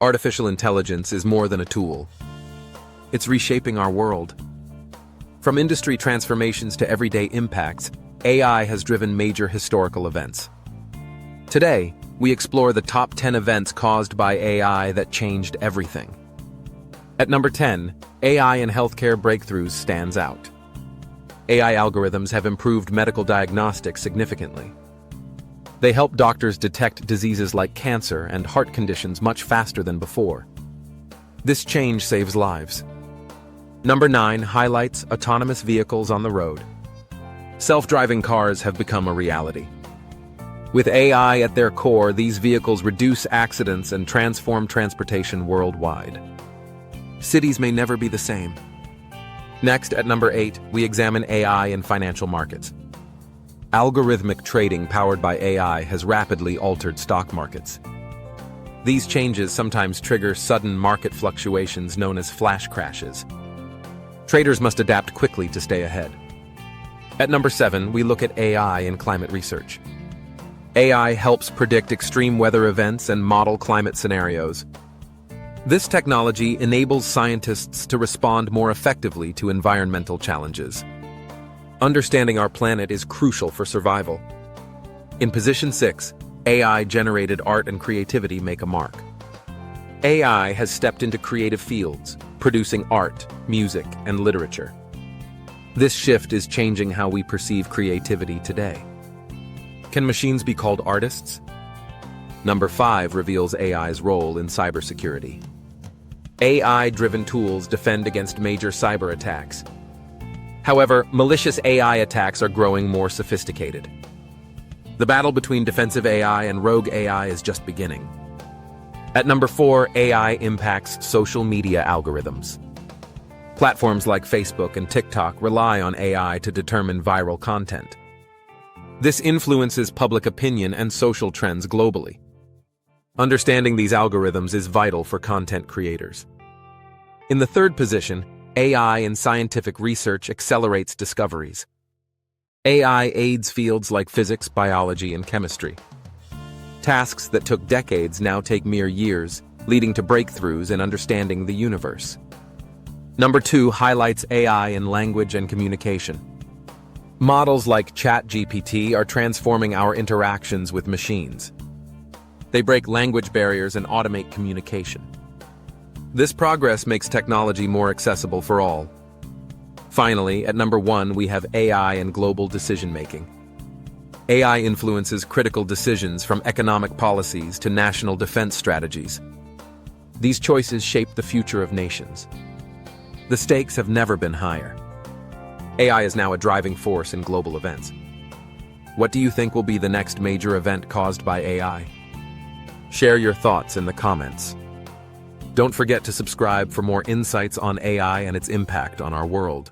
Artificial intelligence is more than a tool. It's reshaping our world. From industry transformations to everyday impacts, AI has driven major historical events. Today, we explore the top 10 events caused by AI that changed everything. At number 10, AI in healthcare breakthroughs stands out. AI algorithms have improved medical diagnostics significantly. They help doctors detect diseases like cancer and heart conditions much faster than before. This change saves lives. Number 9 highlights autonomous vehicles on the road. Self-driving cars have become a reality. With AI at their core, these vehicles reduce accidents and transform transportation worldwide. Cities may never be the same. Next, at number 8, we examine AI in financial markets. Algorithmic trading powered by AI has rapidly altered stock markets. These changes sometimes trigger sudden market fluctuations known as flash crashes. Traders must adapt quickly to stay ahead. At number 7, we look at AI in climate research. AI helps predict extreme weather events and model climate scenarios. This technology enables scientists to respond more effectively to environmental challenges. Understanding our planet is crucial for survival. In position 6, AI-generated art and creativity make a mark. AI has stepped into creative fields, producing art, music, and literature. This shift is changing how we perceive creativity today. Can machines be called artists? Number 5 reveals AI's role in cybersecurity. AI-driven tools defend against major cyber attacks. However, malicious AI attacks are growing more sophisticated. The battle between defensive AI and rogue AI is just beginning. At number 4, AI impacts social media algorithms. Platforms like Facebook and TikTok rely on AI to determine viral content. This influences public opinion and social trends globally. Understanding these algorithms is vital for content creators. In the third position, AI in scientific research accelerates discoveries. AI aids fields like physics, biology, and chemistry. Tasks that took decades now take mere years, leading to breakthroughs in understanding the universe. Number 2 highlights AI in language and communication. Models like ChatGPT are transforming our interactions with machines. They break language barriers and automate communication. This progress makes technology more accessible for all. Finally, at number 1, we have AI in global decision-making. AI influences critical decisions from economic policies to national defense strategies. These choices shape the future of nations. The stakes have never been higher. AI is now a driving force in global events. What do you think will be the next major event caused by AI? Share your thoughts in the comments. Don't forget to subscribe for more insights on AI and its impact on our world.